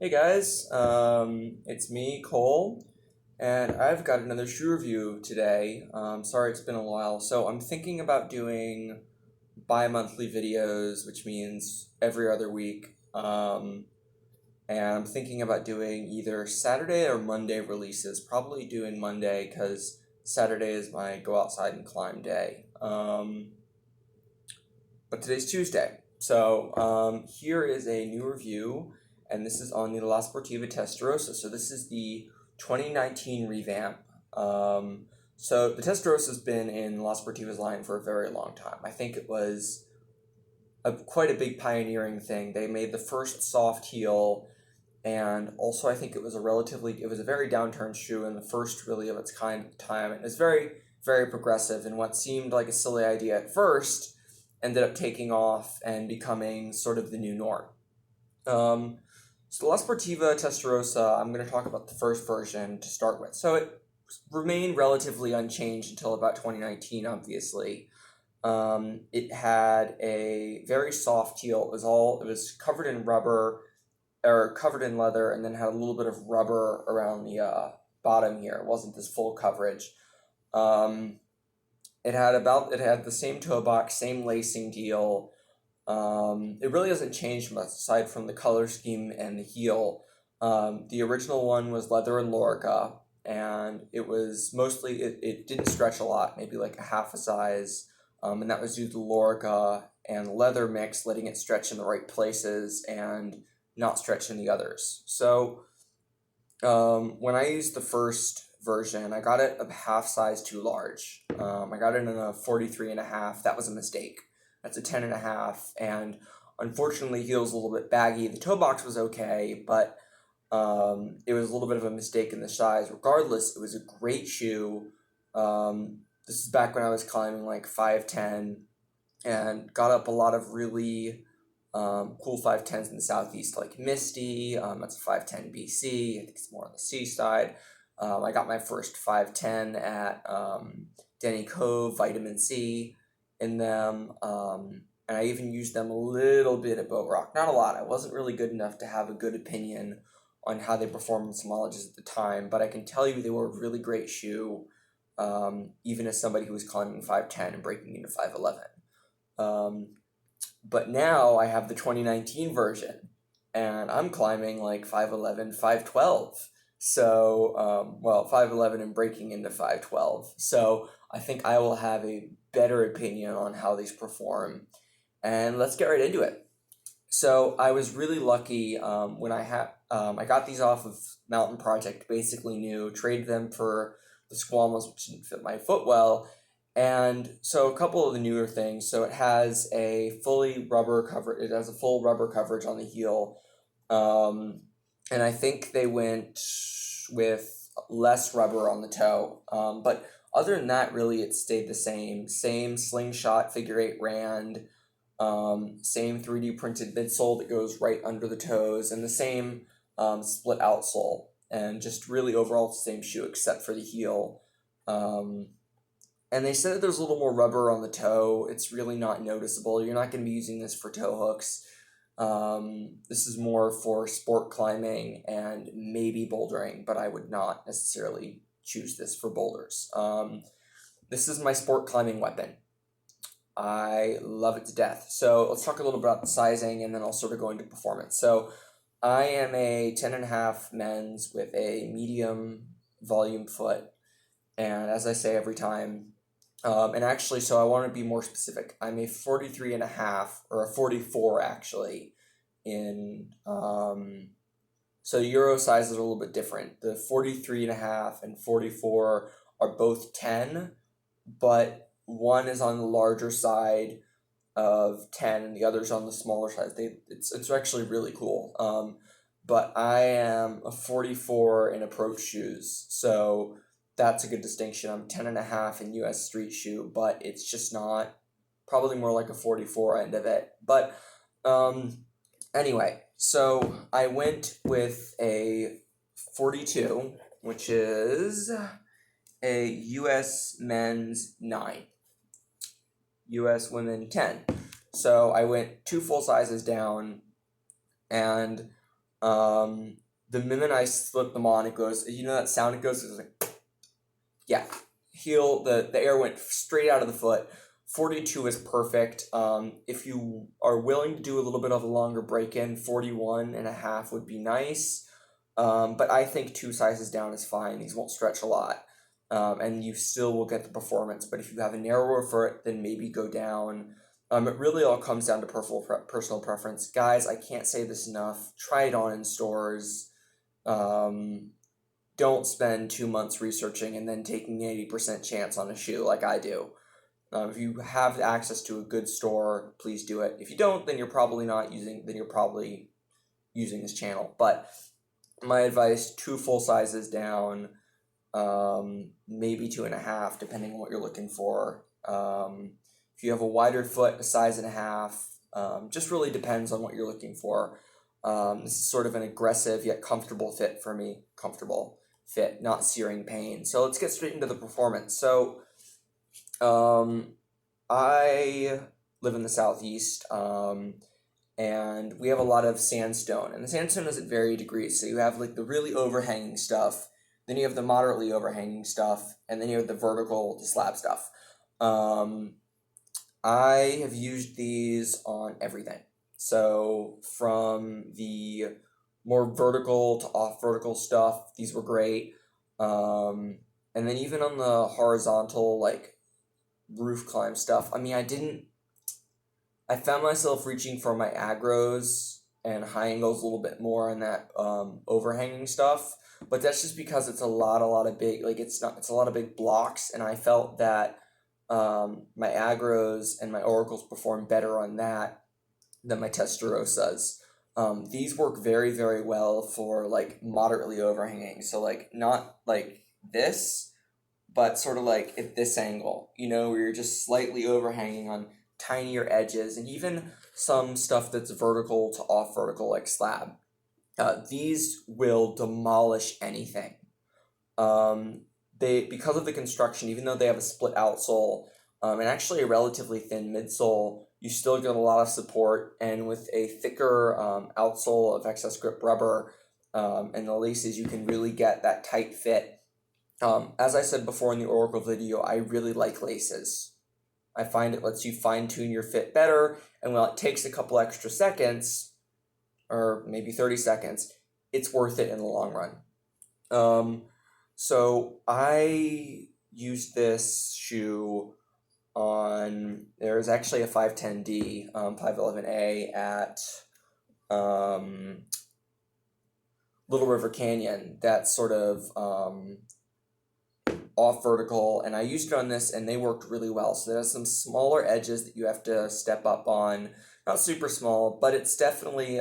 Hey guys, it's me, Cole, and I've got another shoe review today. Sorry it's been a while. So I'm thinking about doing bi-monthly videos, which means every other week. And I'm thinking about doing either Saturday or Monday releases. Probably doing Monday because Saturday is my go outside and climb day. But today's Tuesday. So here is a new review, and this is on the La Sportiva Testarossas. So this is the 2019 revamp. So the Testarossa has been in La Sportiva's line for a very long time. I think it was quite a big pioneering thing. They made the first soft heel, and also I think it was a very downturned shoe and the first really of its kind at the time. And it was very, very progressive, and what seemed like a silly idea at first ended up taking off and becoming sort of the new norm. So the La Sportiva Testarossa, I'm going to talk about the first version to start with. So it remained relatively unchanged until about 2019, obviously. It had a very soft heel. It was covered in rubber, or covered in leather, and then had a little bit of rubber around the bottom here. It wasn't this full coverage. It had the same toe box, same lacing deal. It really hasn't changed much aside from the color scheme and the heel. The original one was leather and lorica, and it was mostly, it didn't stretch a lot, maybe like a half a size, and that was due to the lorica and leather mix, letting it stretch in the right places and not stretch in the others. So when I used the first version, I got it a half size too large. I got it in a 43.5. That was a mistake. That's a 10.5, and unfortunately heel's a little bit baggy. The toe box was okay, but it was a little bit of a mistake in the size. Regardless, it was a great shoe. This is back when I was climbing like 5'10", and got up a lot of really cool 5'10s in the southeast, like Misty. That's a 5'10 BC. I think it's more on the C side. I got my first 5'10 at Denny Cove, Vitamin C in them, and I even used them a little bit at Boat Rock. Not a lot. I wasn't really good enough to have a good opinion on how they performed in Somologist at the time, but I can tell you they were a really great shoe, even as somebody who was climbing 5'10 and breaking into 5'11. But now I have the 2019 version, and I'm climbing like 5'11, 5'12. So, 5'11 and breaking into 5'12. So I think I will have a better opinion on how these perform. And let's get right into it. So I was really lucky when I got these off of Mountain Project, basically new, traded them for the Squamos, which didn't fit my foot well. And so a couple of the newer things. So it has a full rubber coverage on the heel. And I think they went with less rubber on the toe. But other than that, really, it stayed the same. Same slingshot figure 8 rand, same 3D printed midsole that goes right under the toes, and the same split outsole. And just really overall the same shoe except for the heel. And they said that there's a little more rubber on the toe. It's really not noticeable. You're not going to be using this for toe hooks. This is more for sport climbing and maybe bouldering, but I would not necessarily choose this for boulders. This is my sport climbing weapon. I love it to death. So let's talk a little about the sizing, and then I'll sort of go into performance. So I am a 10.5 men's with a medium volume foot, and as I say every time, and actually, so I want to be more specific. I'm a 43.5, or a 44 actually, so Euro sizes are a little bit different. The 43.5 and 44 are both 10, but one is on the larger side of 10 and the other's on the smaller side. It's actually really cool. But I am a 44 in approach shoes, so that's a good distinction. I'm 10.5 in US street shoe, but it's just not, probably more like a 44 end of it. But anyway, so I went with a 42, which is a US men's 9, US women 10. So I went 2 full sizes down, and The minute I slip them on, it goes, you know that sound it goes? It's like, yeah. The air went straight out of the foot. 42 is perfect. If you are willing to do a little bit of a longer break-in, 41 and a half would be nice. But I think 2 sizes down is fine. These won't stretch a lot. And you still will get the performance. But if you have a narrower foot, then maybe go down. It really all comes down to personal preference. Guys, I can't say this enough. Try it on in stores. Don't spend 2 months researching and then taking an 80% chance on a shoe like I do. If you have access to a good store, please do it. If you don't, then you're probably using this channel. But my advice, 2 full sizes down, maybe 2.5, depending on what you're looking for. If you have a wider foot, a size and a half, just really depends on what you're looking for. This is sort of an aggressive yet comfortable fit for me. Comfortable fit, not searing pain. So let's get straight into the performance. So I live in the Southeast, and we have a lot of sandstone. And the sandstone is at varying degrees. So you have like the really overhanging stuff, then you have the moderately overhanging stuff, and then you have the vertical to slab stuff. I have used these on everything. So from the more vertical to off vertical stuff, these were great. And then even on the horizontal, like roof climb stuff, I mean, I found myself reaching for my agros and high angles a little bit more on that overhanging stuff, but that's just because it's a lot of big, like it's a lot of big blocks, and I felt that my agros and my oracles perform better on that than my Testarossas. These work very, very well for like moderately overhanging, so like not like this, but sort of like at this angle, you know, where you're just slightly overhanging on tinier edges, and even some stuff that's vertical to off vertical like slab. These will demolish anything. Because of the construction, even though they have a split outsole and actually a relatively thin midsole, you still get a lot of support, and with a thicker outsole of excess grip rubber and the laces, you can really get that tight fit. As I said before in the Oracle video, I really like laces. I find it lets you fine-tune your fit better, and while it takes a couple extra seconds, or maybe 30 seconds, it's worth it in the long run. So I used this shoe on, there's actually a 510D, 511A at Little River Canyon that's sort of off vertical, and I used it on this and they worked really well. So there's some smaller edges that you have to step up on, not super small, but it's definitely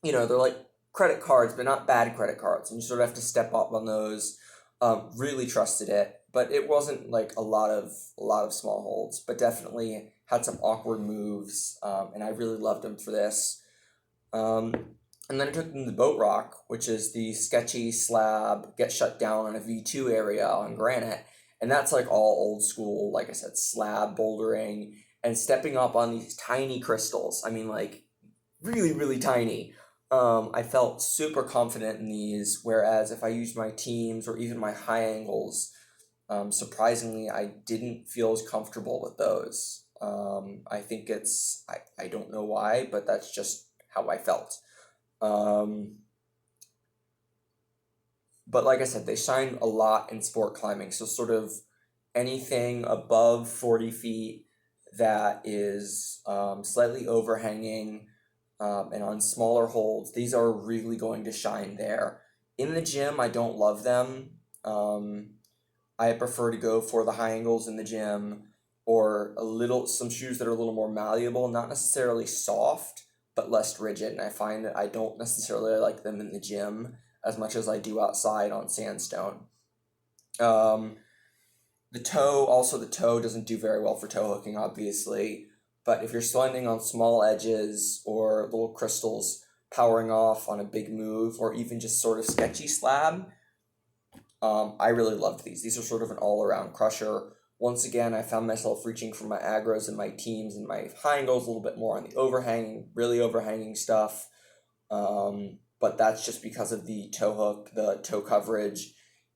they're like credit cards, but not bad credit cards, and you sort of have to step up on those. Really trusted it, but it wasn't like a lot of small holds, but definitely had some awkward moves, and I really loved them for this. And then I took them to Boat Rock, which is the sketchy slab, get shut down on a V2 area on granite. And that's like all old school, like I said, slab bouldering and stepping up on these tiny crystals. I mean, like really, really tiny. I felt super confident in these, whereas if I used my teams or even my high angles, surprisingly, I didn't feel as comfortable with those. I think I don't know why, but that's just how I felt. But like I said, they shine a lot in sport climbing. So sort of anything above 40 feet that is slightly overhanging and on smaller holds, these are really going to shine there. In the gym, I don't love them. I prefer to go for the high angles in the gym, or some shoes that are a little more malleable, not necessarily soft, but less rigid. And I find that I don't necessarily like them in the gym as much as I do outside on sandstone. The toe doesn't do very well for toe hooking, obviously. But if you're sliding on small edges or little crystals powering off on a big move, or even just sort of sketchy slab, I really loved these. These are sort of an all-around crusher. Once again, I found myself reaching for my agros and my teams and my high angles a little bit more on the really overhanging stuff. But that's just because of the toe hook, the toe coverage,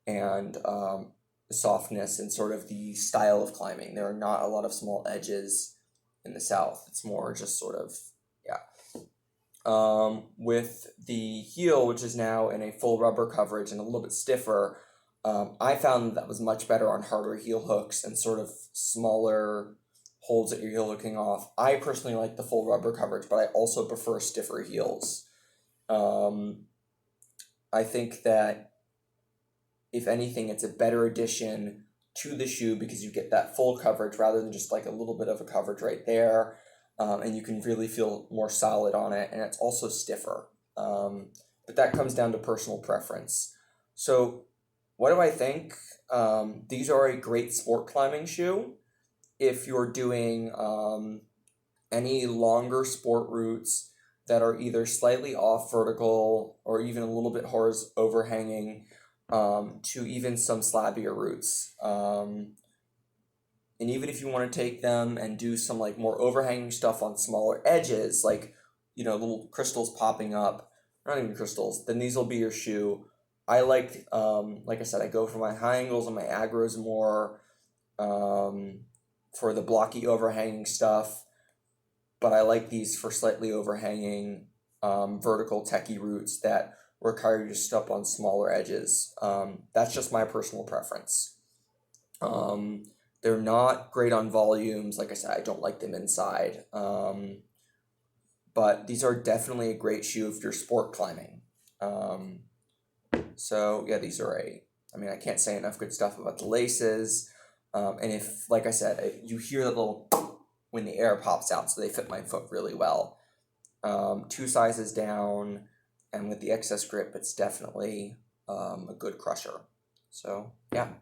and the softness and sort of the style of climbing. There are not a lot of small edges in the South. It's more just sort of, yeah. With the heel, which is now in a full rubber coverage and a little bit stiffer, I found that was much better on harder heel hooks and sort of smaller holds that you're heel hooking off. I personally like the full rubber coverage, but I also prefer stiffer heels. I think that if anything, it's a better addition to the shoe because you get that full coverage rather than just like a little bit of a coverage right there. And you can really feel more solid on it, and it's also stiffer. But that comes down to personal preference. So what do I think? These are a great sport climbing shoe. If you're doing any longer sport routes that are either slightly off vertical or even a little bit overhanging, to even some slabbier routes. And even if you want to take them and do some like more overhanging stuff on smaller edges, like, little crystals popping up, not even crystals, then these will be your shoe. I like I said, I go for my high angles and my agros more, for the blocky overhanging stuff, but I like these for slightly overhanging, vertical techie routes that require you to step on smaller edges. That's just my personal preference. They're not great on volumes. Like I said, I don't like them inside. But these are definitely a great shoe if you're sport climbing. So yeah, these are I can't say enough good stuff about the laces. And if, like I said, you hear the little when the air pops out, so they fit my foot really well. 2 sizes down, and with the excess grip, it's definitely a good crusher. So yeah.